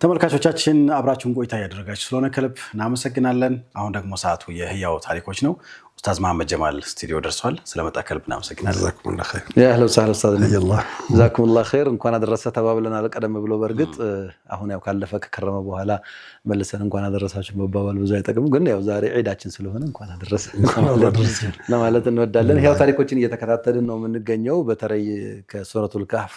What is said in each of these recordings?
ተመልካቾቻችን አብራችሁን ቆይታ ያደረጋችሁ ስለሆነ ከልብ እናመሰግናለን። አሁን ደግሞ ሰዓቱ የህያው ታሪኮች ነው። ኡስታዝ መሐመድ ጀማል ስቱዲዮ ደርሷል። ስለመጣ ከልብ እናመሰግናለን። ጀዛኩሙላህ ኸይር። ያ አህለ ወሰህላ ኡስታዝ ነብዩላህ ጀዛኩሙላህ ኸይር። እንኳን አደረሰ ተባብለናል ቀደም ብሎ። በርግጥ አሁን ያው ካለፈ ከከረመ በኋላ መልሰን እንኳን አደረሳችሁ መባባል ብዙ አይጠቅም፣ ግን ያው ዛሬ ዒዳችን ስለሆነ እንኳን አደረሰ ለማለት እንወዳለን። ህያው ታሪኮችን እየተከታተልን ነው የምንገኘው። በተለይ ከሱረቱል ካህፍ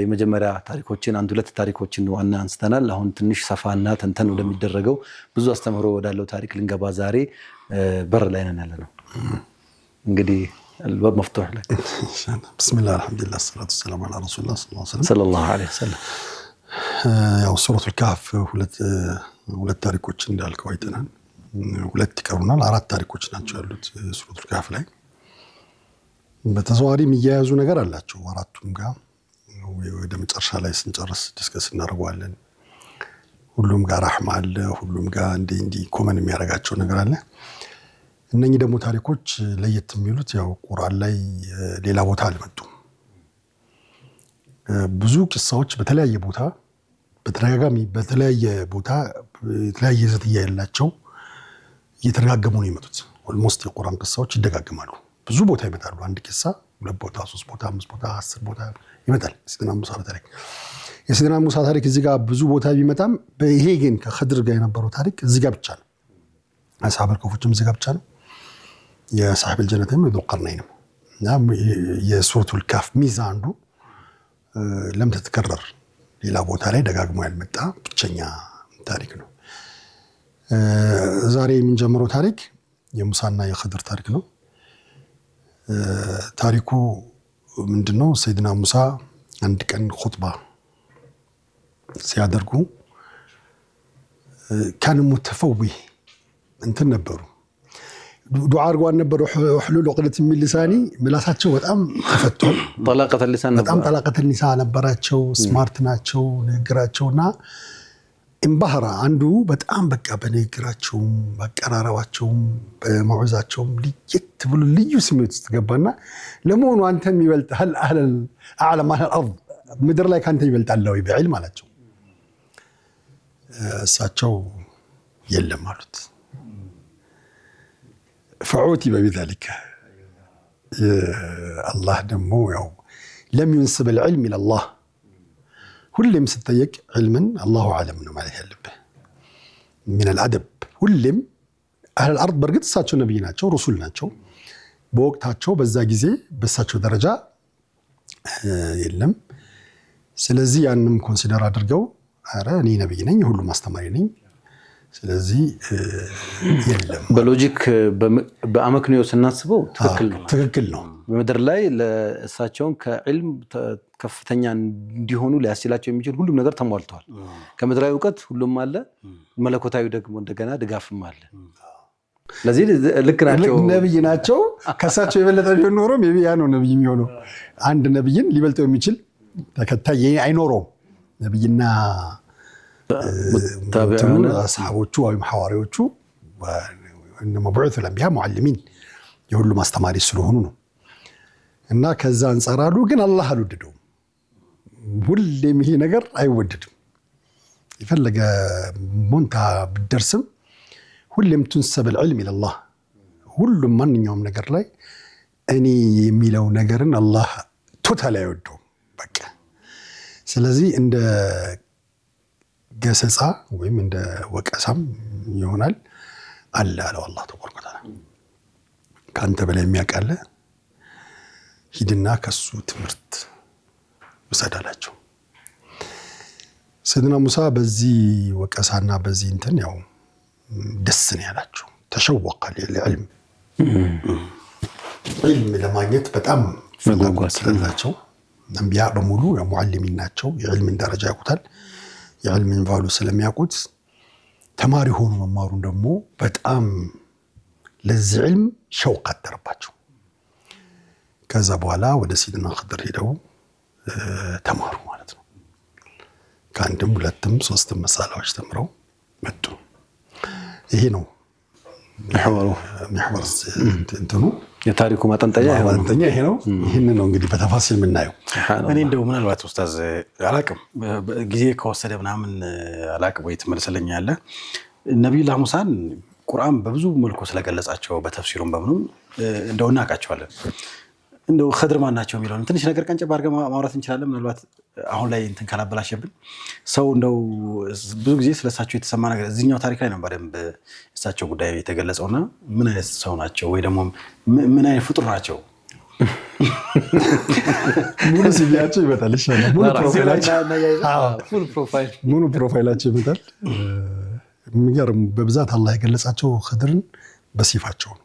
የመጀመሪያ ታሪኮችን አንድ ሁለት ታሪኮችን ዋና አንስተናል። አሁን ትንሽ ሰፋና ተንተን ወደሚደረገው ብዙ አስተምህሮ ወዳለው ታሪክ ልንገባ ዛሬ በር ላይ ነን ያለነው። እንግዲህ الباب مفتوح لك ان شاء الله. بسم الله الحمد لله والصلاه والسلام على رسول الله صلى الله عليه وسلم. ያው ሱረቱል ካህፍ ሁለት ታሪኮችን እንዳልከው አይተናል። ሁለት ይቀሩናል። አራት ታሪኮች ናቸው ያሉት ሱረቱል ካህፍ ላይ። በተዘዋዋሪ የሚያያዙ ነገር አላቸው አራቱም ጋር። ወደ መጨረሻ ላይ ስንጨርስ ዲስከስ እናደርጋለን። ሁሉም ጋር ረህማ አለ፣ ሁሉም ጋር እንዲ ኮመን የሚያደርጋቸው ነገር አለ። እነኚህ ደግሞ ታሪኮች ለየት የሚሉት ያው ቁርአን ላይ ሌላ ቦታ አልመጡም። ብዙ ቂሳዎች በተለያየ ቦታ በተደጋጋሚ በተለያየ ቦታ የተለያየ ይዘት ያላቸው እየተደጋገሙ ነው የመጡት። ኦልሞስት የቁርአን ቂሳዎች ይደጋገማሉ። ብዙ ቦታ ይመጣሉ። አንድ ቂሳ ሁለት ቦታ፣ ሶስት ቦታ፣ አምስት ቦታ፣ 10 ቦታ ይመጣል። የሰይድና ሙሳ ታሪክ የሰይድና ሙሳ ታሪክ እዚህ ጋር ብዙ ቦታ ቢመጣም ይሄ ግን ከኸድር ጋር የነበረው ታሪክ እዚህ ጋር ብቻ ነው። አስሐበል ከፎችም እዚህ ጋር ብቻ ነው። የሳሒበል ጀነተም ዙልቀርነይንም እና የሱረቱል ካህፍ ሚዛ አንዱ ለም ተተከረር ሌላ ቦታ ላይ ደጋግሞ ያልመጣ ብቸኛ ታሪክ ነው። ዛሬ የምንጀምረው ታሪክ የሙሳና የኸድር ታሪክ ነው። ታሪኩ ምንድነው? ሰይድና ሙሳ አንድ ቀን ኹጥባ ሲያደርጉ ካን ሙተፈዊህ እንትን ነበሩ፣ ዱዓ አድርገዋል ነበሩ። ሁሉል ዑቅደት ሚን ሊሳኒ ምላሳቸው በጣም ተፈቷል። ጠላቀተ ሊሳን በጣም ጠላቀተ ሊሳን ነበራቸው። ስማርት ናቸው ንግግራቸውና እንባህራ አንዱ በጣም በቃ በንግግራቸውም በአቀራረባቸውም በመውዕዛቸውም ለየት ብሎ ልዩ ስሜት ውስጥ ገባና ለመሆኑ አንተም ይበልጣል አዕለም አህል አርድ ምድር ላይ ካንተ ይበልጣል ወይ በዕልም አላቸው። እሳቸው የለም አሉት። فعوتي بذلك الله دمو ያው لم ينسب العلم الى الله ሁሌም ስትጠየቅ علما الله اعلم ነው ማለት ያለብህ። من الادب ሁሌም اهل الارض በርግጥ እሳቸው ነብይ ናቸው፣ ረሱል ናቸው። በወቅታቸው በዛ ጊዜ በእሳቸው ደረጃ የለም። ስለዚህ ያንንም ኮንሲደር አድርገው አረ እኔ ነብይ ነኝ፣ ሁሉም አስተማሪ ነኝ፣ ስለዚህ የለም። በሎጂክ በአመክንዮ ስናስበው ትክክል ነው። በምድር ላይ ለእሳቸውን ከዕልም ከፍተኛ እንዲሆኑ ሊያስችላቸው የሚችል ሁሉም ነገር ተሟልቷል። ከምድራዊ እውቀት ሁሉም አለ፣ መለኮታዊ ደግሞ እንደገና ድጋፍም አለ። ስለዚህ ልክ ናቸው፣ ነብይ ናቸው። ከእሳቸው የበለጠ ቢሆን ኖሮ ሜቢ ያ ነው ነብይ የሚሆነው። አንድ ነብይን ሊበልጠው የሚችል ተከታይ አይኖረውም። ነብይና ሙታቢዑን አስሐቦቹ ወይም ሐዋሪዎቹ ወመብዑት ለአንቢያ ሙዓልሚን የሁሉም አስተማሪ ስለሆኑ ነው። እና ከዛ አንፃር አሉ። ግን አላህ አልወደደውም። ሁሌም ይሄ ነገር አይወደድም። የፈለገ ሞንታ ብደርስም ሁሌም ትንሰብ العلم الى الله። ሁሉም ማንኛውም ነገር ላይ እኔ የሚለው ነገርን አላህ ቶታሊ አይወደውም በቃ። ስለዚህ እንደ ገሰጻ ወይም እንደ ወቀሳም ይሆናል አለ አላህ ተባረከ ወተዓላ። ካንተ በላይ የሚያውቃለ ሂድና ከሱ ትምህርት ወሰዳላቸው። ሰይድና ሙሳ በዚህ ወቀሳና በዚህ እንትን ያው ደስ ነው ያላቸው። ተሸወቀ ለዕልም ዕልም ለማግኘት በጣም ፍላጎት ስላላቸው አንቢያ በሙሉ ሙዓልሚን ናቸው። የዕልምን ደረጃ ያውቁታል። የዕልምን ቫሉ ስለሚያውቁት ተማሪ ሆኖ መማሩን ደግሞ በጣም ለዚህ ዕልም ሸውቅ አደረባቸው። ከዛ በኋላ ወደ ሰይድና ኸድር ሄደው ተማሩ ማለት ነው። ከአንድም ሁለትም ሶስትም መሳላዎች ተምረው መጡ። ይሄ ነው محور እንትኑ የታሪኩ ማጠንጠኛ ይሄ ነው። ይህን ነው እንግዲህ በተፋሲል የምናየው። እኔ እንደው ምናልባት ኡስታዝ አላቅም ጊዜ ከወሰደ ምናምን አላቅም ወይ ትመልሰለኛለህ። ነቢዩላህ ሙሳን ቁርአን በብዙ መልኩ ስለገለጻቸው በተፍሲሩም በምኑም እንደው እናውቃቸዋለን። እንደው ኸድር ማን ናቸው የሚለውን ትንሽ ነገር ቀንጨብ አድርገን ማውራት እንችላለን። ምናልባት አሁን ላይ እንትን ካላበላሸብን ሰው እንደው ብዙ ጊዜ ስለሳቸው የተሰማ ነገር እዚህኛው ታሪክ ላይ ነው በደንብ እሳቸው ጉዳይ የተገለጸውና ምን አይነት ሰው ናቸው ወይ ደግሞ ምን አይነት ፍጡር ናቸው? ሙሉ ሲቪያቸው ይመጣል ይሻላል። ሙሉ ፕሮፋይላቸው ይመጣል። የሚገርም በብዛት አላህ የገለጻቸው ኸድርን በሲፋቸው ነው።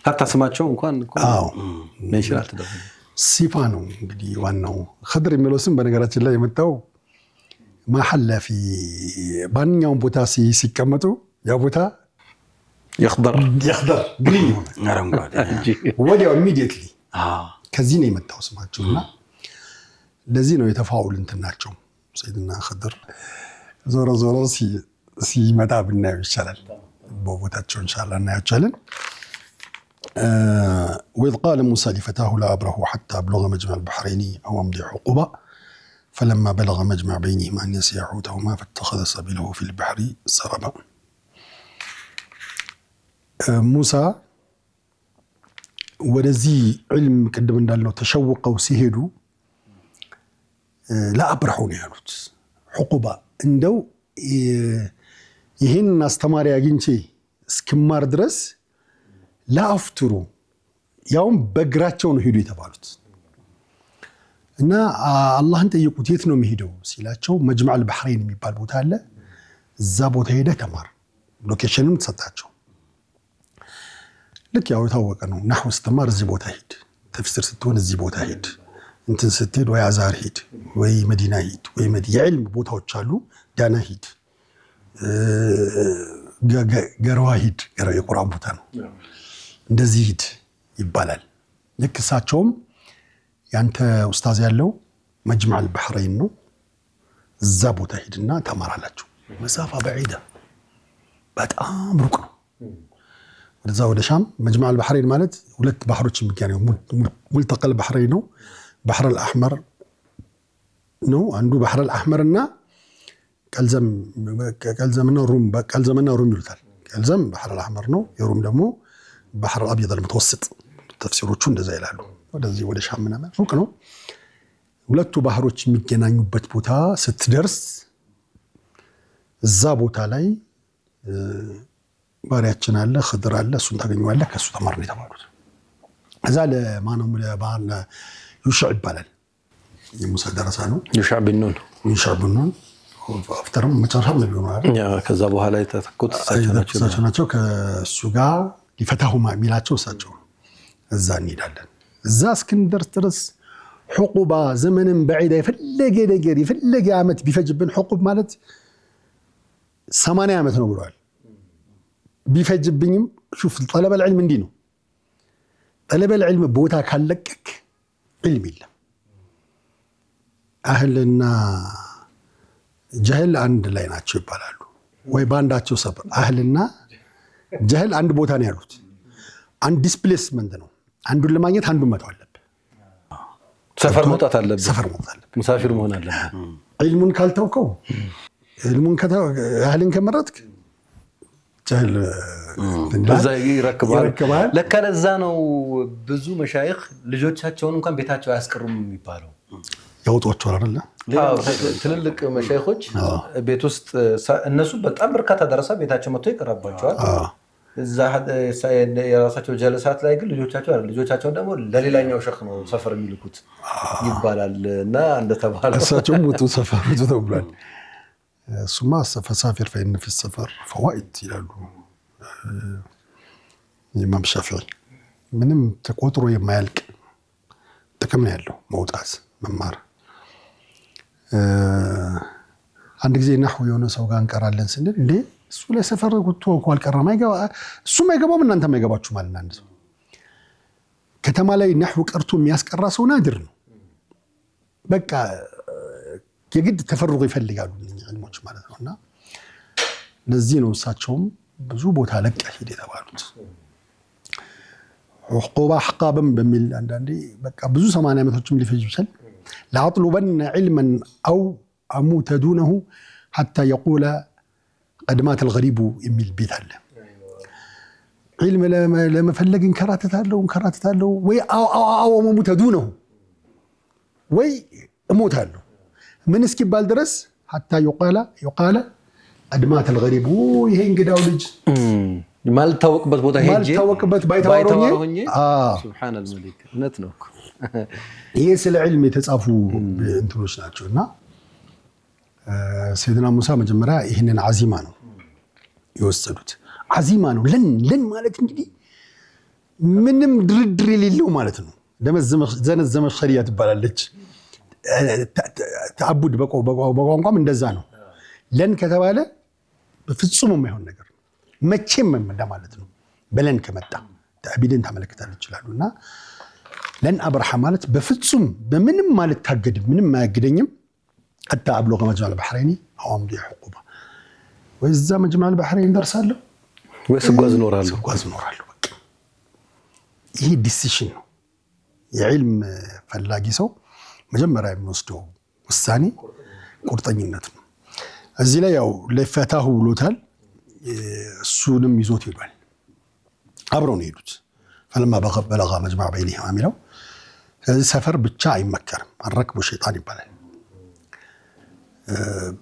ሀታ ስማቸው እንኳን ሲፋ ነው እንግዲህ ዋናው። ኸድር የሚለው ስም በነገራችን ላይ የመጣው ማሐላ ፊ ባንኛውም ቦታ ሲቀመጡ ያ ቦታ ይخضر ግሪን ይሆናል ወዲያው ኢሚዲየትሊ ከዚህ ነው የመጣው ስማቸውና ለዚህ ነው የተፋውል እንትናቸው ሰይድና ኸድር ዞሮ ዞሮ ሲመጣ ብናየው ይቻላል። በቦታቸው ኢንሻአላህ እናያቸዋለን። وإذ قال موسى لفتاه لا أبرح حتى أبلغ مجمع البحرين أو أمضي حقوبا فلما بلغ مجمع بينهما نسي حوتهما فاتخذ سبيله في البحر سربا. موسى ወደዚህ ዕልም ቅድም እንዳልነው ተሸውቀው ሲሄዱ ላአብረሑ ነው ያሉት። ሑቁባ እንደው ይህን አስተማሪ አግኝቼ እስክማር ድረስ ላአፍትሩ ያውም በእግራቸው ነው ሄዱ የተባሉት እና አላህን ጠየቁት የት ነው የሚሄደው ሲላቸው መጅመዕ አልባሕረይን የሚባል ቦታ አለ፣ እዛ ቦታ ሄደ ተማር፣ ሎኬሽንም ተሰጣቸው። ልክ ያው የታወቀ ነው። ናህው ስትማር እዚህ ቦታ ሂድ፣ ተፍሲር ስትሆን እዚህ ቦታ ሂድ፣ እንትን ስትሄድ ወይ አዛር ሂድ ወይ መዲና ሂድ ወይ የዕልም ቦታዎች አሉ፣ ዳና ሂድ፣ ገርዋ ሂድ፣ የቁርአን ቦታ ነው፣ እንደዚህ ሂድ ይባላል። ልክ እሳቸውም ያንተ ኡስታዝ ያለው መጅመዕ አልባሕረይን ነው፣ እዛ ቦታ ሂድና ተማራላችሁ። መሳፋ በዒዳ በጣም ሩቅ ነው። ወደዛ ወደ ሻም መጅመዕ አልባሕረይን ማለት ሁለት ባህሮች የሚገናኙ ሙልተቀል ባሕረይን ነው። ባሕር አልአሕመር ነው አንዱ፣ ባሕር አልአሕመርና ቀልዘምና ሩም ይሉታል። ቀልዘም ባሕር አልአሕመር ነው፣ የሩም ደግሞ ባሕር አልአብየድ አልሙተወስጥ። ተፍሲሮቹ እንደዛ ይላሉ። ወደዚህ ወደ ሻም ምናምን ሩቅ ነው። ሁለቱ ባህሮች የሚገናኙበት ቦታ ስትደርስ እዛ ቦታ ላይ ባሪያችን አለ፣ ኸድር አለ፣ እሱን ታገኘዋለህ፣ ከእሱ ተማር ነው የተባሉት። እዛ ለማነው ዩሽዕ ይባላል፣ የሙሳ ደረሳ ነው። ዩሽዕ ብን ኑን አፍተርም መጨረሻም ነብዩ ነው አይደል? ከዛ በኋላ የተተኩት እሳቸው ናቸው። ከእሱ ጋር ሊፈታሁማ የሚላቸው እሳቸው ነው። እዛ እንሄዳለን። እዛ እስክንደርስ ድረስ ሑቁባ ዘመንን በዒዳ የፈለገ ነገር የፈለገ ዓመት ቢፈጅብን ሑቁብ ማለት 80 ዓመት ነው ብለዋል። ቢፈጅብኝም ሹፍ ጠለበል ዒልም እንዲህ ነው። ጠለበል ዒልም ቦታ ካለቀክ ዒልም የለም። አህልና ጀህል አንድ ላይ ናቸው ይባላሉ፣ ወይ በአንዳቸው ሰፈር። አህልና ጀህል አንድ ቦታ ነው ያሉት። አንድ ዲስፕሌስመንት ነው። አንዱን ለማግኘት አንዱን መተው አለብህ። ሰፈር መውጣት አለብህ። ሙሳፊር መሆን አለብህ። ዒልሙን ካልተውከው ዒልሙን አህልን ከመረጥክ ጀህል በዛ ይረክባል። ለካ ለዛ ነው ብዙ መሻይኽ ልጆቻቸውን እንኳን ቤታቸው አያስቀሩም የሚባለው። ያወጧቸዋል አይደለ? ትልልቅ መሻይኾች ቤት ውስጥ እነሱ በጣም በርካታ ደረሳ ቤታቸው መጥቶ ይቀራባቸዋል። እዛ የራሳቸው ጀለሳት ላይ ግን ልጆቻቸውን ደግሞ ለሌላኛው ሸኽ ነው ሰፈር የሚልኩት ይባላል። እና እንደተባለው እሳቸውም ወጡ ሰፈር ተብሏል። እሱማ ፈሳፊር ፈኢነ ፊ ሰፈር ፈዋኢድ ይላሉ ኢማም ሻፊዒ። ምንም ተቆጥሮ የማያልቅ ጥቅም ነው ያለው መውጣት መማር። አንድ ጊዜ ናህው የሆነ ሰው ጋር እንቀራለን ስንል እንዴ እሱ ላይ ሰፈር ወጥቶ እኮ አልቀረም፣ እሱም አይገባም እናንተም አይገባችሁ ማለት አንድ ሰው ከተማ ላይ ናህው ቀርቶ የሚያስቀራ ሰው ናድር ነው። በቃ የግድ ተፈርጎ ይፈልጋሉ ዒልሞች ማለት ነውና ለዚህ ነው እሳቸውም ብዙ ቦታ ለቀ ሄድ የተባሉት። عقوبة أحقابا بميل عندي بقى بزو 8 ዓመቶችም ሊፈጅ ይችላል لأطلبن علما أو أموت دونه حتى يقول قد مات الغريب የሚል ቤት አለ علم ለመፈለግ እንከራተታለሁ ወይ አው أموت دونه ወይ እሞታለሁ ምን እስኪባል ድረስ حتى يقال قد مات الغريب ይሄ እንግዳው ልጅ ማልታወቅበት ቦታ ሄጄ ማልታወቅበት ባይታወሩኝ ሱብሃነል መሊክ እውነት ነው ይሄ ስለ ዒልም የተጻፉ እንትኖች ናቸውና ሰይድና ሙሳ መጀመሪያ ይሄንን አዚማ ነው የወሰዱት አዚማ ነው ለን ማለት እንግዲህ ምንም ድርድር የሌለው ማለት ነው ዘነዘመ ሸሪዓ ትባላለች ተአቡድ በቋንቋም እንደዛ ነው ለን ከተባለ በፍጹም የማይሆን ነገር መቼም እንደማለት ነው በለን ከመጣ ተአቢድን ተመለከታል ይችላሉና ለን አብርሃ ማለት በፍጹም በምንም ማለት ታገድ ምንም ማያገደኝም حتى ابلغ مجمع البحرين او امضي حقوبه وإذا مجمع البحرين درسالو ወስጓዝ ኖራለሁ በቃ ይሄ ዲሲሽን ነው የዕልም ፈላጊ ሰው መጀመሪያ የሚወስደው ውሳኔ ቁርጠኝነት ነው እዚህ ላይ ያው ለፈታሁ ብሎታል እሱንም ይዞት ሄዷል አብረው ነው ሄዱት فلما بلغ مجمع بينهما عملوا هذا سفر ብቻ አይመከርም አረክቡ ሸይጣን ይባላል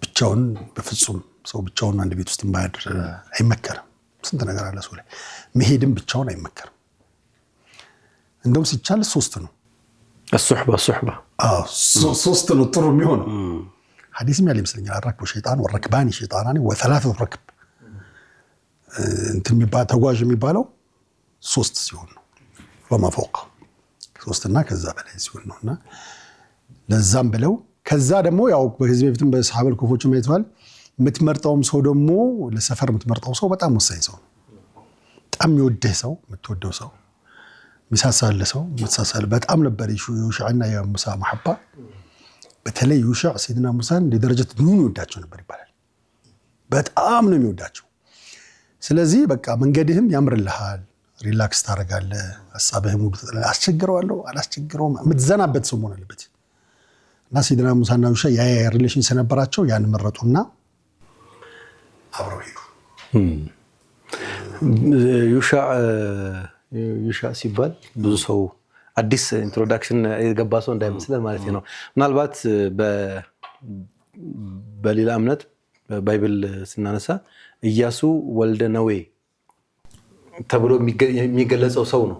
ብቻውን በፍጹም ሰው ብቻውን አንድ ቤት ውስጥ ማያድር አይመከርም ስንት ነገር አለ ሰው ላይ መሄድም ብቻውን አይመከርም እንደውም ሲቻል 3 ነው الصحبه ሶስት ነው ጥሩ የሚሆነው ሐዲስም ያለ ይመስለኛል አረክቡ ሸይጣን ወረክባኒ ሸይጣናኒ ወثلاثه ركب እንት ተጓዥ የሚባለው 3 ሲሆን ነው وما فوق 3 እና ከዛ በላይ ሲሆን ነውና ለዛም ብለው ከዛ ደግሞ ያው በዚህ በፊትም በሰሃበል ኮፎችም አይተዋል የምትመርጠውም ሰው ደግሞ ለሰፈር የምትመርጠው ሰው በጣም ወሳኝ ሰው በጣም የሚወደህ ሰው የምትወደው ሰው ሚሳሳል ሰው ምትሳሳል በጣም ነበር ዩሻዕና የሙሳ መሐባ በተለይ ዩሻዕ ሰይድና ሙሳን ለደረጃት ኑን ይወዳቸው ነበር ይባላል በጣም ነው የሚወዳቸው ስለዚህ በቃ መንገድህም ያምርልሃል ሪላክስ ታረጋለህ ሐሳብህም ሙሉ አስቸግረዋለሁ አላስቸግረውም ምትዘናበት ሰው መሆን አለበት እና ሰይድና ሙሳና ዩሻዕ ያ ሪሌሽን ሰነበራቸው ያን መረጡና አብረው ሄዱ ዩሻዕ ሲባል ብዙ ሰው አዲስ ኢንትሮዳክሽን የገባ ሰው እንዳይመስለን ማለት ነው ምናልባት በሌላ እምነት ባይብል ስናነሳ ኢያሱ ወልደ ነዌ ተብሎ የሚገለጸው ሰው ነው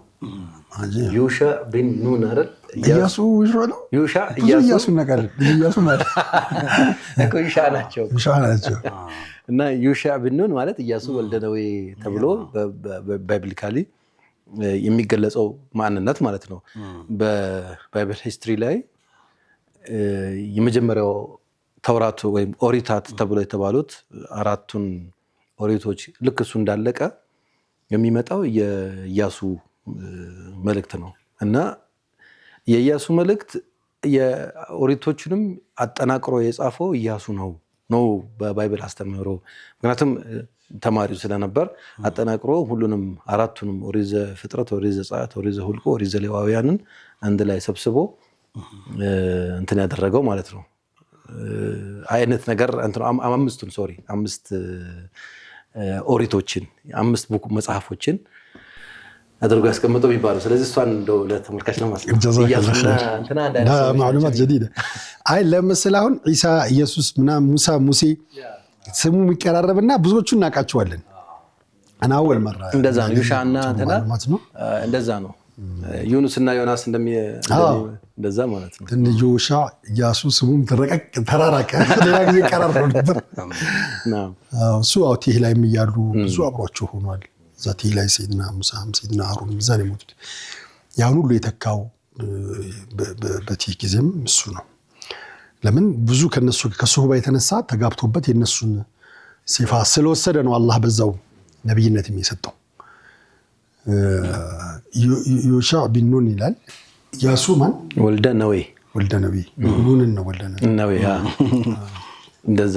ዩሻዕ ቢን ኑን አይደል ኢያሱ ነው ኢያሱ ነገር ኢያሱ ማለት እኮ ዩሻዕ ናቸው እና ዩሻዕ ቢን ኑን ማለት ኢያሱ ወልደ ነዌ ተብሎ ባይብሊካሊ የሚገለጸው ማንነት ማለት ነው በባይብል ሂስትሪ ላይ የመጀመሪያው ተውራት ወይም ኦሪታት ተብሎ የተባሉት አራቱን ኦሪቶች ልክ እሱ እንዳለቀ የሚመጣው የኢያሱ መልእክት ነው እና የኢያሱ መልእክት የኦሪቶችንም አጠናቅሮ የጻፈው ኢያሱ ነው በባይብል አስተምህሮ ምክንያቱም ተማሪው ስለነበር አጠናቅሮ ሁሉንም አራቱንም ኦሪት ዘፍጥረት ኦሪት ዘጸአት ኦሪት ዘኍልቍ ኦሪት ዘሌዋውያንን አንድ ላይ ሰብስቦ እንትን ያደረገው ማለት ነው አይነት ነገር እንትን አምስት ኦሪቶችን 5 ቡክ መጽሐፎችን አድርጎ ያስቀመጠው ይባላል ስለዚህ እሷን እንደው ለተመልካች ነው ማለት ነው معلومات جديده አይ ለምሳሌ አሁን ኢሳ ኢየሱስ ሙሳ ሙሴ ስሙ የሚቀራረብና ብዙዎቹን እናቃቸዋለን አናወል መራ እንደዛ ነው ዩሻዕና ተና እንደዛ ነው ዩኑስና ዮናስ እንደዛ ማለት ነው ዩሻዕ ኢያሱ ስሙም ተራራቀ ሌላ ጊዜ ቀራረብ ነበር እሱ አውቲህ ላይ የሚያሉ ብዙ አብሯቸው ሆኗል ዛቲ ላይ ሰይድና ሙሳ ሰይድና አሮን ምዛኔ ሞቱት ያን ሁሉ የተካው በቲህ ጊዜም እሱ ነው ለምን ብዙ ከሱህባ የተነሳ ተጋብቶበት የነሱን ሲፋ ስለወሰደ ነው አላህ በዛው ነብይነት የሚሰጠው ዩሻዕ ቢን ኑን ይላል ኢያሱ ማን ወልደ ነዌ ኑንን ነው ወልደ ነዌ እንደዛ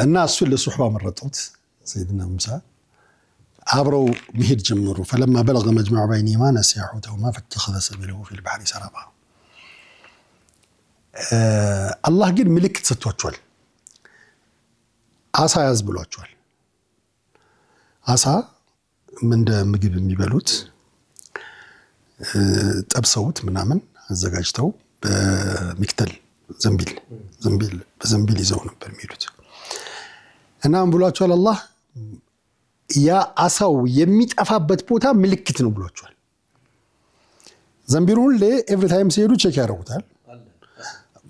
እና እሱ ለሱህባ መረጡት ሰይድና ሙሳ عبروا مهد جمروا فلما بلغ مجمع بينهما نسيا حوتهما فاتخذ سبيله في البحر سربا الله قال ملك ستوچوال عصا يزبلوچوال عصا من ምግብ የሚበሉት ጠብሰውት ምናምን አዘጋጅተው በሚክተል ዘንቢል ይዘው ነበር የሚሄዱት እና ብሏቸዋል አላህ ያ አሳው የሚጠፋበት ቦታ ምልክት ነው ብሏቸዋል ዘንቢሉን ኤቭሪ ታይም ሲሄዱ ቼክ ያደርጉታል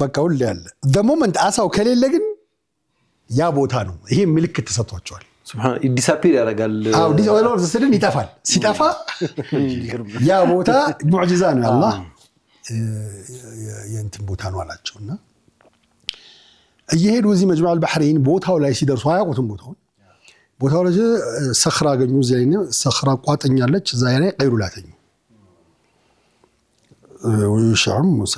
በቃ ሁሌ ያለ the moment አሳው ከሌለ ግን ያ ቦታ ነው ይሄ ምልክት ተሰጥቷቸዋል ሱብሃን ዲሳፒር ያደርጋል አው ዲሳፒር ስለዚህ ይጠፋል ሲጠፋ ያ ቦታ ሙዕጂዛ ነው አላህ የእንትን ቦታ ነው አላቸውና እየሄዱ እዚህ መጅመዕ البحرين ቦታው ላይ ሲደርሱ አያውቁትም ቦታው ላይ ሰኽራ አገኙ ዘይነ ሰኽራ ቋጥኛለች እዛ ላይ ቀይሩላተኝ ወይሻዕ ሙሳ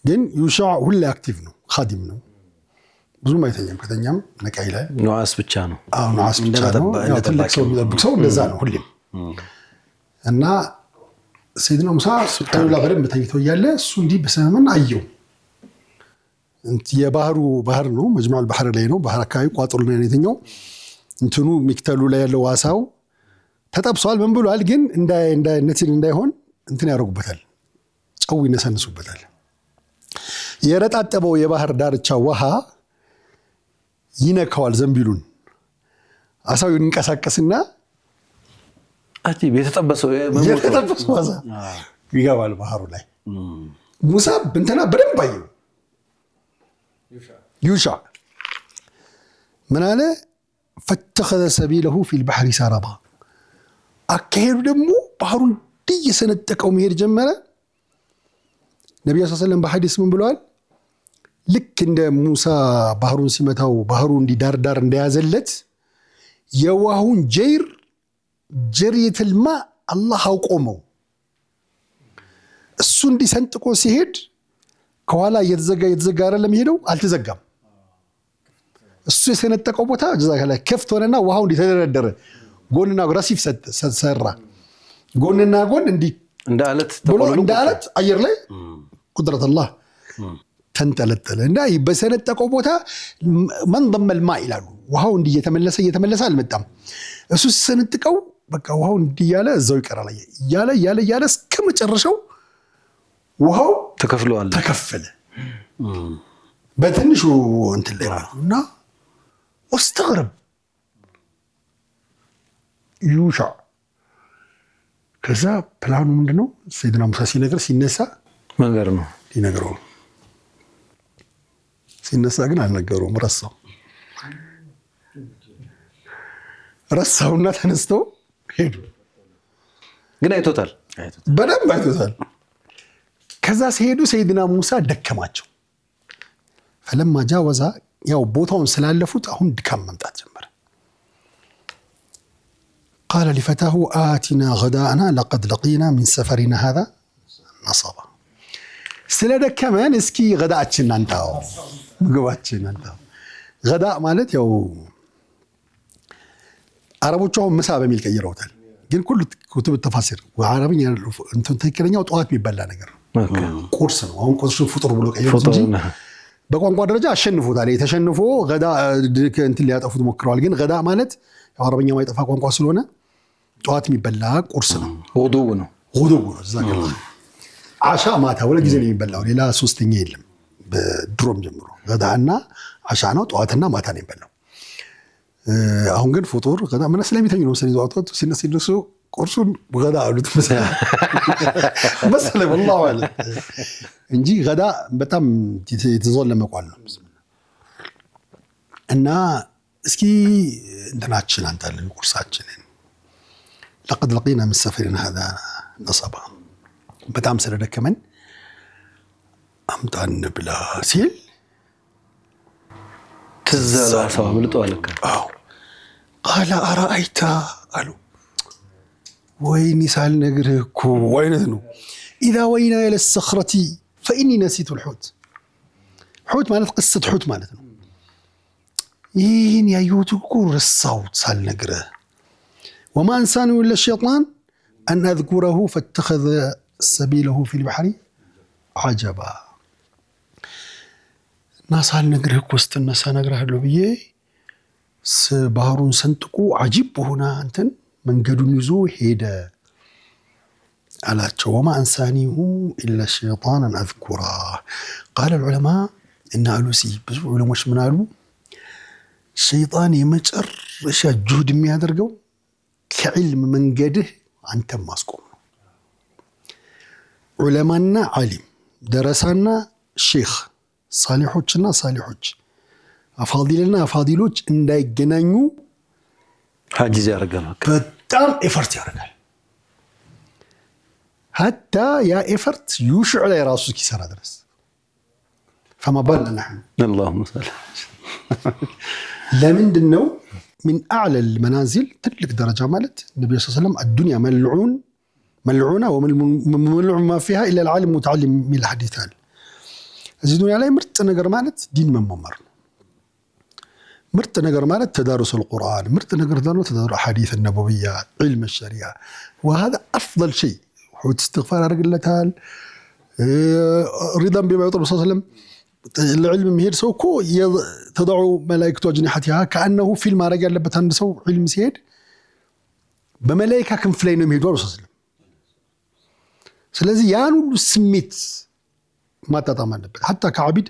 ግን ይሻዕ ሁሉ አክቲቭ ነው ኻዲም ነው ብዙ ማይተኛም ከተኛም ነቃይ ላይ ኑዓስ ብቻ ነው ኑዓስ ብቻ ነው ያው ትልቅ ሰው የሚጠብቅ ሰው እንደዛ ነው ሁሌም እና ሰይድና ሙሳ ቀይሩላ በደንብ ተኝተው እያለ እሱ እንዲህ በሰመመን አየው የባህሩ ባህር ነው መጅመዕ البحر ላይ ነው ባህር አካባቢ ቋጥሩ ላይ ነው የተኛው እንትኑ ሚክተሉ ላይ ያለው ዋሳው ተጠብሷል ምን ብሏል ግን እንዳይሆን እንትን ያደርጉበታል ጨው ይነሰንሱበታል የረጣጠበው የባህር ዳርቻ ውሃ ይነካዋል ዘንቢሉን አሳው ይንቀሳቀስና የተጠበሰው ዋሳ ይገባል ባህሩ ላይ ሙሳ እንትና በደንብ አየው يوشع من أنا فاتخذ سبيله في البحر سربا أكيد دمو بحرون دي سنة تكو مهير جمالة النبي صلى الله عليه وسلم بحديث من بلوال لك عند موسى بحرون سمتاو بحرون دي دار دي أزلت يواهون جرية الماء الله هاوقومو السون دي سنتكو سيهد ከኋላ የተዘጋ አይደለም ሄደው አልተዘጋም እሱ የሰነጠቀው ቦታ ጀዛከላ ከፍት ሆነና ውሃው እንዲተደረደረ ጎንና ግራሲፍ ሰራ ጎንና ጎን እንዲ እንደ አለት አየር ላይ ቁድረት አላህ ተንጠለጠለ እና በሰነጠቀው ቦታ من ضم الماء ይላሉ ውሃው እንዲ እየተመለሰ አልመጣም እሱ ሰነጥቀው በቃ ውሃው እንዲ ያለ እዛው ይቀራል ያለ እስከ መጨረሻው ውሃው ተከፈለ በትንሹ እንትን ላይ እና واستغرب يوشع ከዛ ፕላኑ ምንድነው ሰይድና ሙሳ ሲነሳ መንገር ነው ይነገረው ሲነሳ ግን አልነገረውም ረሳውና ተነስቶ ሄዱ ግን አይቶታል በደንብ አይቶታል ከዛ ሲሄዱ ሰይድና ሙሳ ደከማቸው فلما جاوز ያው ቦታውን ስላለፉት አሁን ድካም መምጣት ጀመረ قال لفتاه آتنا غداءنا لقد لقينا من سفرنا هذا نصبا ስለደከመን እስኪ غداءችን አንጣው ምግባችን አንጣው غداء ማለት ያው አረቦቹ ምሳ በሚል ቀይረውታል ግን ሁሉ ኩቱብ ተፋሲር ወአረብኛ እንትን ትክክለኛው ጧት የሚበላ ነገር ቁርስ ነው አሁን ቁርስ ፍጡር ብሎ ቀይረውት እንጂ በቋንቋ ደረጃ አሸንፉታል የተሸንፎ غدا እንትን ሊያጠፉት ሞክረዋል ግን غدا ማለት አረብኛ ማይጠፋ ቋንቋ ስለሆነ ጧት የሚበላ ቁርስ ነው ውዱእ ነው ዘከላ አሻ ማታ ወለ ጊዜ ነው የሚበላው ሌላ ሶስተኛ የለም በድሮም ጀምሮ غدا እና አሻ ነው ጧትና ማታ ነው የሚበላው አሁን ግን ፍጡር غدا ምን ስለሚተኙ ነው ስለዚህ ሲነሱ ቁርሱን غدا አሉት መሰለ والله አለ እንጂ غدا በጣም የተዘለመ ቋል ነው እና እስኪ እንትናችን አንታለን ቁርሳችንን لقد لقينا من سفرنا هذا نصبا በጣም ስለደከመን አምጣን ብላ ሲል ተዘላ ሰው ብልጦ አለከ قال أرأيت قالوا ويني سال نغرهكو وينتنو إذا وينا إلى الصخرة فإني نسيت الحوت حوت مالت قصة حوت مالتنا ين يا يوتكو رصاوت سال نغره وما أنساني إلا الشيطان أن أذكره فاتخذ سبيله في البحر عجبا ناس نقره كوست الناس نقره له بيه ባህሩን ሰንጥቆ عجيب هنا أنتن من قدو نزو هيدا አላቸው وما أنسانيه إلا الشيطان أن أذكره قال العلماء إن ألوسي ብዙ ዑለሞች ምን አሉ ሸይጣን የመጨረሻ ጁህድ የሚያደርገው ከዕልም መንገድህ አንተም ማስቆም ነው ዑለማና ዓሊም ደረሳና ሼኽ ሳሊሖችና ሳሊሖች አፋዲልና አፋዲሎች እንዳይገናኙ ሐጂዝ ያደርጋል በጣም ኤፈርት ያደርጋል حتى يا إفرت يوشع على راسه كيسار درس فما بالنا نحن اللهم صل لمن دنو من أعلى المنازل تلك درجة مالت النبي صلى الله عليه وسلم الدنيا ملعونة وملعون ما فيها إلا العالم متعلم من الحديثان هذه الدنيا لا مرت نجر مالت دين من ممر مرت نجر مالت تدارس القرآن مرت نجر تدارس الحديث النبوية علم الشريعة وهذا أفضل شيء حوت استغفار رجلتها رضا بما يطلب صلى الله عليه وسلم العلم مهير سو كو تضع ملائكة أجنحتها كأنه فيلم رجل لبتان سو علم سيد بملائكة كم فلين مهيدور صلى الله عليه وسلم سلازي يانو السميت ما تطمن حتى كعبيد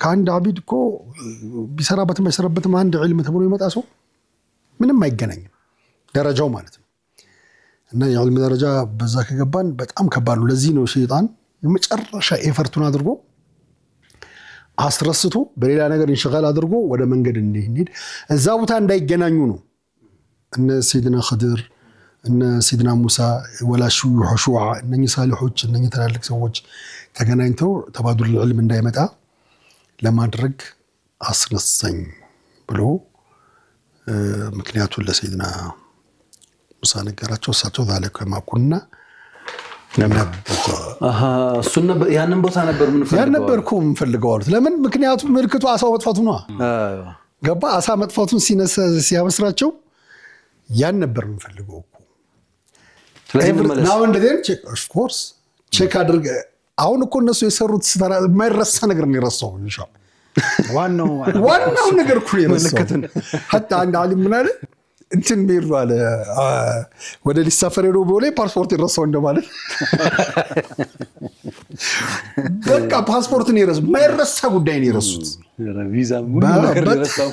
كعند عبيد كو بسرابة ما يسربت ما عنده علم تبونه يمتاسو من ما يجنن درجة مالته እና የዕልም ደረጃ በዛ ከገባን በጣም ከባድ ነው ለዚህ ነው ሸይጣን የመጨረሻ ኤፈርቱን አድርጎ አስረስቶ በሌላ ነገር እንሽጋል አድርጎ ወደ መንገድ እንዲሄድ እዛ ቦታ እንዳይገናኙ ነው እነ ሰይድና ኸድር እነ ሰይድና ሙሳ ወላ ሹዓ እነኚህ ሳሊሖች እነኚህ ተላልቅ ሰዎች ተገናኝተው ተባዱል العلم እንዳይመጣ ለማድረግ አስነሳኝ ብሎ ምክንያቱን ለሰይድና ሙሳ ነገራቸው እሳቸው ذلك ما كنا እሱን ያንን ቦታ ነበር ምን ፈልገው አሉት ለምን ምክንያቱም ምልክቱ አሳው መጥፋቱ ነው ገባ አሳ መጥፋቱን ሲያበስራቸው ያን ነበር ምን ፈልገው now and then check of course check አድርገ አሁን እኮ እነሱ የሰሩት ስራ የማይረሳ ነገር ነው የረሳው ኢንሻአላህ ዋናው ነገር እኮ የረሳው حتى عند عالم ምን አለ እንትን ቢሩ አለ ወደ ሊሳፈር ሄዶ ቦሌ ፓስፖርት ይረሳው እንደማለት በቃ ፓስፖርትን ይረሳው ማይረሳ ጉዳይ ነው ይረሱት ቪዛ ሙሉ ነገር ይረሳው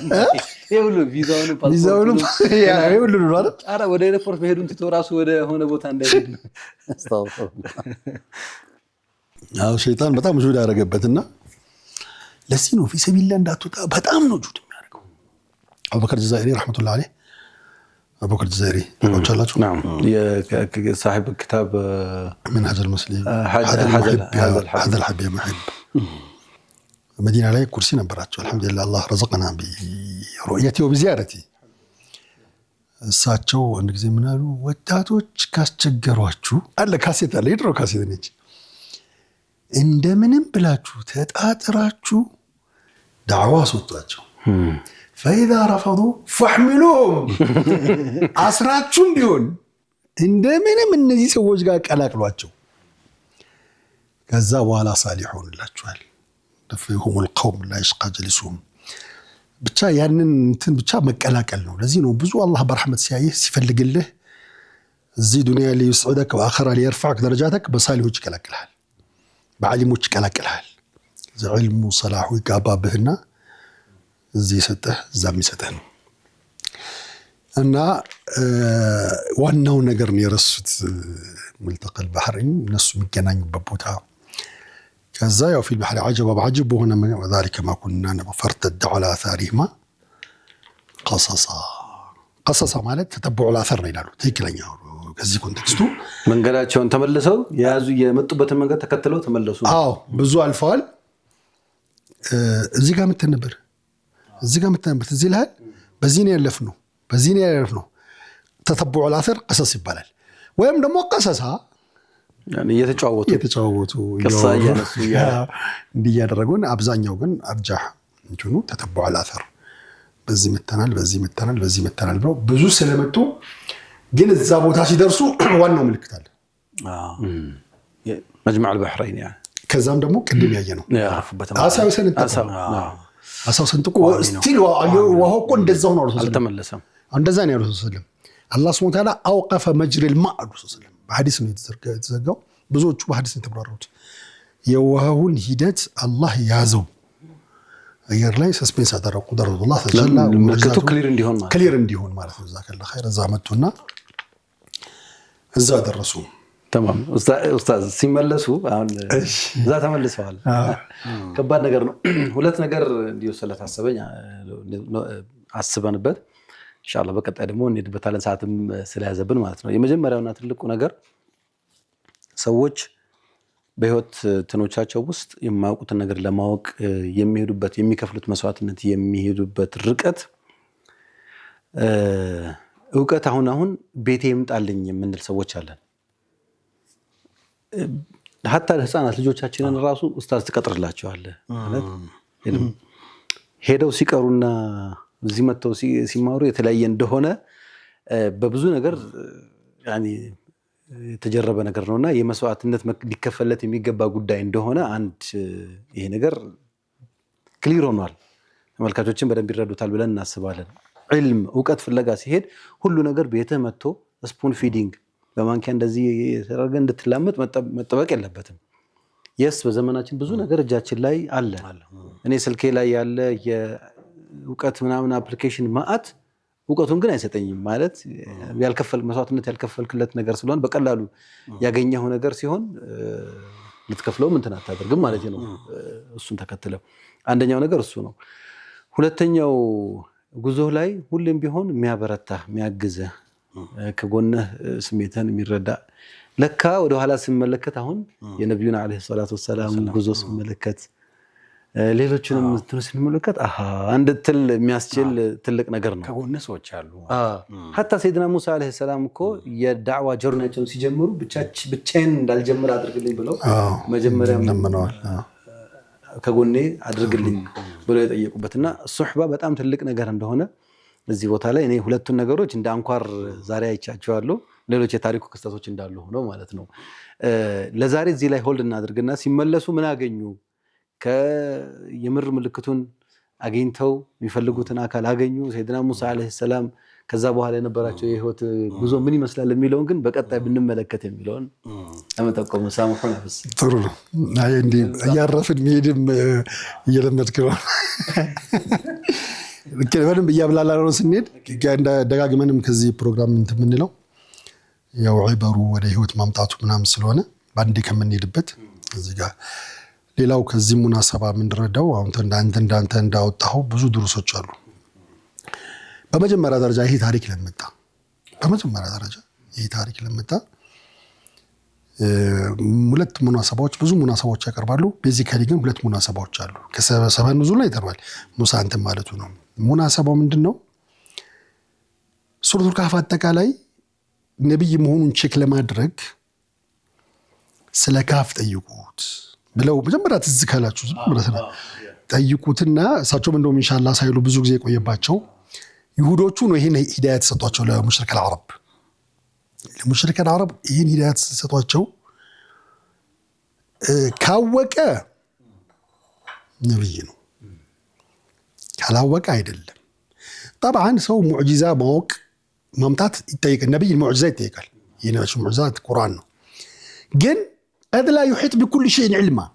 ይሁሉ ቪዛውን ያ ይሁሉ ነው አይደል አረ ወደ ኤርፖርት መሄዱን ትቶ ራሱ ወደ ሆነ ቦታ እንዳይሄድ አስተዋውቀው አው ሸይጣን በጣም ጁድ ያደረገበትና ለዚህ ነው ፊሰቢላ እንዳትወጣ በጣም ነው ጁድ የሚያደርገው አቡበከር ጀዛኢሪ ረህመቱላህ ዐለይሂ أبو بكر الجزائري نعم صاحب الكتاب منهج المسلم هذا الحب يا محب مدينة عليه كرسي نبرات الحمد لله الله رزقنا برؤيتي وبزيارتي ساتشو عندك زي منالو وتاتوش كاسچገሯችሁ አለ ካሴት አለ ይድሮ ካሴት ነች እንደምንም ብላችሁ ተጣጥራችሁ ዳዕዋ ሰጥቷቸው فإذا رفضوا فاحملوهم أسراتهم بيون عندما من نزي سووش قال قلاقلواቸው ከዛ በኋላ ሳሊሁን ላችኋል ደፈهم القوم لا يشقى جلسهم ብቻ ያንን እንትን ብቻ መቀላቀል ነው ለዚህ ነው ብዙ አላህ በረህመት ሲያይህ ሲፈልግልህ እዚህ ዱንያ ላይ ይስዑደክ ወአኺራ ላይ ይርፋክ ደረጃተክ በሳሊሆች ይቀላቅልሃል በዓሊሞች ይቀላቅልሃል ዘዕልሙ ሰላሁ ይጋባብህና እዚህ ሰጠህ እዛም ይሰጠህ ነው እና ዋናው ነገር ነው የረሱት ملتقى البحرين እነሱ የሚገናኙበት ቦታ ከዛ ያው في البحر عجبا بعجب وهنا وذلك ما كنا فارتد على آثارهما قصصا ማለት ተተብዑ الآثار ነው ይላሉ ትክክለኛው ከዚህ ኮንቴክስቱ መንገዳቸውን ተመልሰው ያዙ የመጡበትን መንገድ ተከትለው ተመለሱ አዎ ብዙ አልፈዋል እዚህ ጋር መተን ነበር እዚህ ጋር መተንበት እዚህ ላይ በዚህ ነው ያለፍነው በዚህ ነው ያለፍነው ተተብዑ الآثار قصص ይባላል ወይም ደግሞ ቀሰሳ ያኔ የተጫወቱ እንዲያደረጉን አብዛኛው ግን አርጃህ እንትኑ ተተብዑ الآثار በዚህ መተናል ብለው ብዙ ስለመጡ ግን እዛ ቦታ ሲደርሱ ዋናው ምልክት አለ መጅመዕ አልበሕረይን ያ ከዛም ደግሞ ቅድም ያየ ነው አሳው ሰንጥቆ ስቲል ውሃው እኮ እንደዛው ነው አልተመለሰም እንደዛ ነው ያለው ሰለም አላህ Subhanahu Wa Ta'ala አውቀፈ መጅሪ الماء ሰለም በሐዲስ ነው የተዘጋው ብዙዎቹ በሐዲስ ነው የተብራሩት የውሃውን ሂደት አላህ ያዘው አየር ላይ ሰስፔንስ አደረቁ ደረጃ ተጀላ ምልክቱ ክሊር እንዲሆን ማለት ነው ዛከላ ኸይር እዛ መጡና እዛ ደረሱ تمام ኡስታዝ ሲመለሱ አሁን እዛ ተመልሰዋል ከባድ ነገር ነው ሁለት ነገር እንዲወሰለ ታሰበኝ አስበንበት ኢንሻአላህ በቀጣይ ደግሞ እንድበታለን ሰዓትም ስለያዘብን ማለት ነው የመጀመሪያውና ትልቁ ነገር ሰዎች በህይወት ተኖቻቸው ውስጥ የማያውቁትን ነገር ለማወቅ የሚሄዱበት የሚከፍሉት መስዋዕትነት የሚሄዱበት ርቀት ዕውቀት አሁን ቤቴ ይምጣልኝ የምንል ሰዎች አለን hatta ህፃናት ልጆቻችንን ራሱ ኡስታዝ ተቀጥርላቸዋል ማለት ሄደው ሲቀሩና እዚህ መተው ሲማሩ የተለያየ እንደሆነ በብዙ ነገር ያኒ የተጀረበ ነገር ነውና የመስዋዕትነት ሊከፈለት የሚገባ ጉዳይ እንደሆነ አንድ ይሄ ነገር ክሊር ሆኗል ተመልካቾችን በደንብ ይረዱታል ብለን እናስባለን ዒልም ዕውቀት ፍለጋ ሲሄድ ሁሉ ነገር ቤተ መጥቶ ስፑን ፊዲንግ በማንኪያ እንደዚህ ተደረገ እንድትላመጥ መጠበቅ የለበትም yes በዘመናችን ብዙ ነገር እጃችን ላይ አለ እኔ ስልኬ ላይ ያለ የዕውቀት ምናምን አፕሊኬሽን ማአት ዕውቀቱን ግን አይሰጠኝም ማለት ያልከፈል መስዋዕትነት ያልከፈልክለት ነገር ስለሆነ በቀላሉ ያገኘው ነገር ሲሆን ልትከፍለው ምን ተናታደርግም ማለት ነው እሱን ተከትለው አንደኛው ነገር እሱ ነው ሁለተኛው ጉዞ ላይ ሁሌም ቢሆን የሚያበረታ የሚያግዘ ከጎንህ ስሜትን የሚረዳ ለካ ወደ ኋላ ሲመለከት አሁን የነብዩና አለይሂ ሰላቱ ወሰለም ጉዞ ሲመለከት ሌሎችንም ስንመለከት አንድ ትል የሚያስችል ትልቅ ነገር ነው ከጎንህ ሰዎች አሉ hatta ሰይድና ሙሳ አለይሂ ሰላም እኮ የዳዕዋ ጆርናቸውን ሲጀምሩ ብቻዬን እንዳልጀምር አድርግልኝ ብለው መጀመሪያ ለምነዋል ከጎኔ አድርግልኝ ብለው የጠየቁበትና ሱህባ በጣም ትልቅ ነገር እንደሆነ እዚህ ቦታ ላይ እኔ ሁለቱን ነገሮች እንደ አንኳር ዛሬ አይቻቸዋለሁ ሌሎች የታሪኩ ክስተቶች እንዳሉ ሆነው ማለት ነው ለዛሬ እዚህ ላይ ሆልድ እናድርግና ሲመለሱ ምን አገኙ ከየምር ምልክቱን አገኝተው የሚፈልጉትን አካል አገኙ ሰይድና ሙሳ አለይሂ ሰላም ከዛ በኋላ የነበራቸው የህይወት ጉዞ ምን ይመስላል የሚለውን ግን በቀጣይ ብንመለከት የሚለውን አመጣቆም ሳሙሁን አብስ ጥሩ ነው አይ እንዴ ያረፍን መሄድም እየለመድክ ነው ከበደም በያብላላው ስንሄድ ደጋግመንም ከዚህ ፕሮግራም እንትምንለው ያው አይበሩ ወደ ህይወት ማምጣቱ ምናም ስለሆነ ባንዴ ከመንሄድበት እዚህ ጋር ሌላው ከዚህ ሙናሰባ ምንድረዳው አሁን እንዳንተ እንዳወጣው ብዙ ድሩሶች አሉ በመጀመሪያ ደረጃ ይሄ ታሪክ ለመጣ ሁለት ሙናሰባዎች ብዙ ሙናሰባዎች ያቀርባሉ ቤዚካሊ ግን ሁለት ሙናሰባዎች አሉ ከሰበብ ኑዙል ላይ ተርዋል ሙሳ አንተ ማለቱ ነው ሙናሰባው ምንድነው ሱረቱል ካፍ አጠቃላይ ነብይ መሆኑን ቼክ ለማድረግ ስለ ካፍ ጠይቁት ብለው መጀመሪያ ትዝካላችሁ ጠይቁትና እሳቸው እንደውም ኢንሻአላህ ሳይሉ ብዙ ጊዜ ቆየባቸው ይሁዶቹ ነው ይሄን ሂዳያት ሰጧቸው ለሙሽሪክ العرب ለሙሽሪክ العرب ይሄን ሂዳያት ሰጧቸው ካወቀ ነብይ ነው ካላወቀ አይደለም طبعا ሰው ሙዕጂዛ ማወቅ ማምጣት ይጠይቃል ነብይ ሙዕጂዛ ይጠይቃል የነብዩ ሙዕጂዛት ቁርአን ነው ግን هذا لا يحيط بكل شيء علما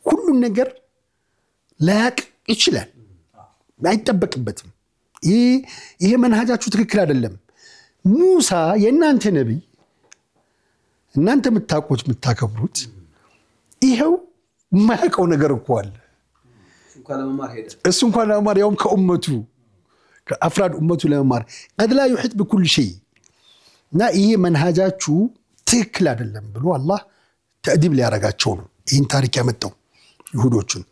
كل ነገር ላያቅ ይችላል አይተበቅበትም ይሄ መንሃጃችሁ ትክክል አይደለም ሙሳ የናንተ ነብይ እናንተ ምታቆች ምታከብሩት ይሄው ማያቀው ነገር እኮ አለ እሱ እንኳን ለመማር ያውም ከኡመቱ ከአፍራድ ኡመቱ ለመማር قد لا يحيط بكل شيء እና ይሄ መንሃጃችሁ ትክክል አይደለም ብሎ አላህ ተዕዲብ ሊያረጋቸው ነው ይህን ታሪክ ያመጣው ይሁዶችን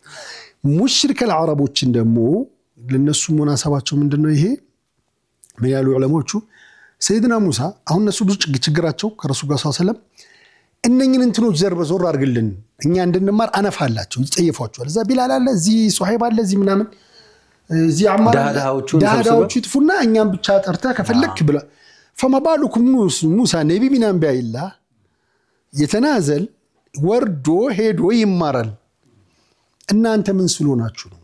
ሙሽሪክ العربዎችን ደግሞ ለነሱ ሙናሰባቸው ምንድነው ይሄ ምን ያሉ ዑለማዎቹ ሰይድና ሙሳ አሁን እነሱ ብዙ ችግራቸው ከረሱል ጋር ሰለም እነኝን እንትኖች ዘርበዞር አድርግልን እኛ እንድንማር አነፋላቸው ይጠየፏቸዋል እዛ ቢላል አለ እዚህ ሱሐይብ አለ እዚህ ምናምን እዚህ ዳዳዎቹ ይጥፉና እኛም ብቻ ጠርታ ከፈለክ ብላ فما بالكم موسى نبي من انبياء الله يتنازل ወርዶ ሄዶ ይማራል እናንተ ምን ስለሆናችሁ ነው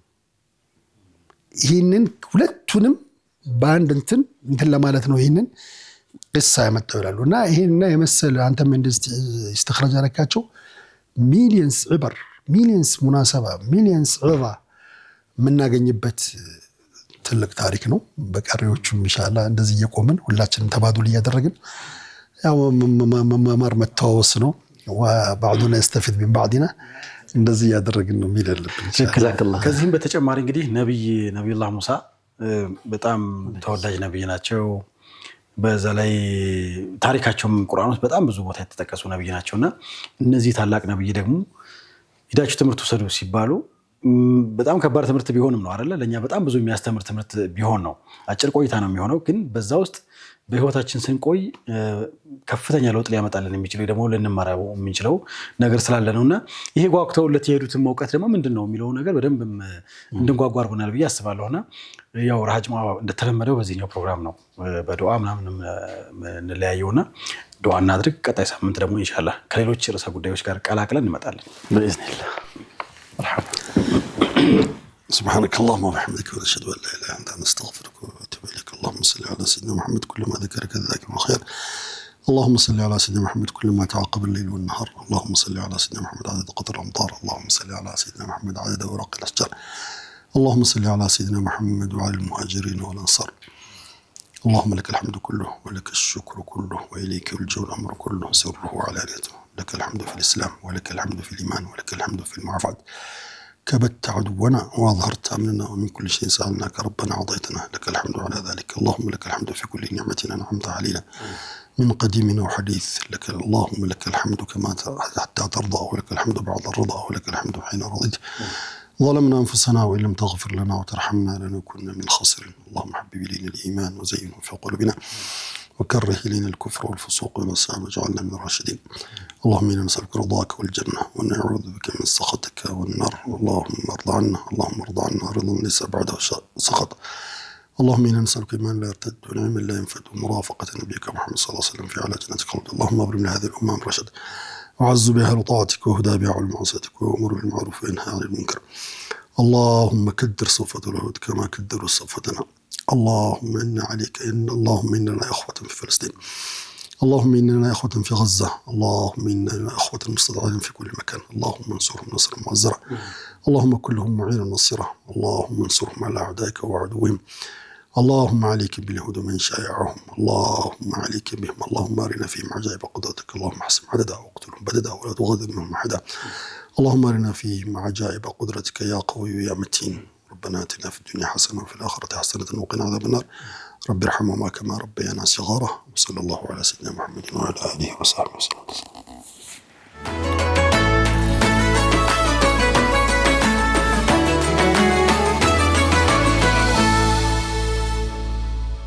ይሄንን ሁለቱንም በአንድ እንትን ለማለት ነው ይሄንን ቅሳ ያመጣው ይላሉና ይሄንና የመሰለ አንተም እንደዚህ استخراج አለካቸው ሚሊየንስ ሙናሰባ ሚሊየንስ ዑባ ምናገኝበት ትልቅ ታሪክ ነው በቀሪዎቹም ኢንሻአላህ እንደዚህ እየቆምን ሁላችንም ተባዱል እያደረግን ያው መማር መተዋወስ ነው وبعضنا يستفيد من بعضنا እንደዚህ ያደረግን ነው የሚደልብን ከዚህም በተጨማሪ እንግዲህ ነብዩላህ ሙሳ በጣም ተወዳጅ ነብይ ናቸው በዛ ላይ ታሪካቸውም ቁርአን ውስጥ በጣም ብዙ ቦታ የተጠቀሱ ነብይ ናቸውና እነዚህ ታላቅ ነብይ ደግሞ ሂዳችሁ ትምህርት ወሰዱ ሲባሉ በጣም ከባድ ትምህርት ቢሆንም ነው አይደለ ለኛ በጣም ብዙ የሚያስተምር ትምህርት ቢሆን ነው አጭር ቆይታ ነው የሚሆነው ግን በዛ ውስጥ በህይወታችን ስንቆይ ከፍተኛ ለውጥ ሊያመጣልን የሚችለው ደግሞ ልንማራው የምንችለው ነገር ስላለ ነውና ይሄ ጓጉተውለት የሄዱትን መውቀት ደግሞ ምንድነው የሚለው ነገር በደንብ እንድንጓጓ አድርጎናል ብዬ አስባለሁና ያው ራጅማ እንደተለመደው በዚህኛው ፕሮግራም ነው በዱዓ ምናምን እንለያየውና ዱዓ እናድርግ ቀጣይ ሳምንት ደግሞ ኢንሻአላህ ከሌሎች ርዕሰ ጉዳዮች ጋር ቀላቅለን እንመጣለን በእዝኒላህ سبحانك اللهم وبحمدك ونشهد ان لا اله الا انت نستغفرك ونتوب اليك اللهم صل على سيدنا محمد كل ما ذكرك الذاكر الخير اللهم صل على سيدنا محمد كل ما تعاقب الليل والنهار اللهم صل على سيدنا محمد عدد قطر الامطار اللهم صل على سيدنا محمد عدد اوراق الاشجار اللهم صل على سيدنا محمد وعلى المهاجرين والانصار اللهم لك الحمد كله ولك الشكر كله واليك يرجع الامر كله سره وعلانيته لك الحمد في الاسلام ولك الحمد في الايمان ولك الحمد في المعافاه كبت عدونا وأظهرت أمننا ومن كل شيء سألناك ربنا عضيتنا لك الحمد على ذلك اللهم لك الحمد في كل نعمة أنعمت علينا من قديم وحديث لك اللهم لك الحمد كما حتى ترضى ولك الحمد بعد الرضا ولك الحمد حين رضيت ظلمنا أنفسنا وإن لم تغفر لنا وترحمنا لنكن من الخاسرين اللهم حبب إلينا الإيمان وزينه في قلوبنا وكره إلينا الكفر والفسوق والعصيان واجعلنا من الراشدين اللهم إنا نسألك رضاك والجنة ونعوذ بك من سخطك والنار اللهم ارض عنا رضا ليس بعده سخط اللهم إنا نسألك إيمان لا يرتد ونعما لا ينفد ومرافقة نبيك محمد صلى الله عليه وسلم في على جنة خلد اللهم أبرم لهذه الأمة رشد وعز بها لطاعتك وهدى بها على معصيتك وأمر بالمعروف وينهى عن المنكر اللهم كدر صفة اليهود كما كدروا صفتنا اللهم إنا لنا إخوة في فلسطين اللهم إنا لنا إخوة في غزة اللهم إنا لنا إخوة مستضعفين في كل مكان اللهم انصرهم نصرا مؤزرا اللهم كلهم معينا نصيرا اللهم انصرهم على أعدائك وعدوهم اللهم عليك باليهود من شايعهم اللهم عليك بهم اللهم أرنا فيهم عجائب قدرتك اللهم احسم عددا واقتلهم بددا ولا تغادر منهم أحدا اللهم أرنا فيهم عجائب قدرتك يا قوي يا متين ربنا آتنا في الدنيا حسنة وفي الآخرة حسنة وقنا عذاب النار رب ارحمهما كما ربيانا صغارا وصلى الله على سيدنا محمد وعلى آله وصحبه وسلم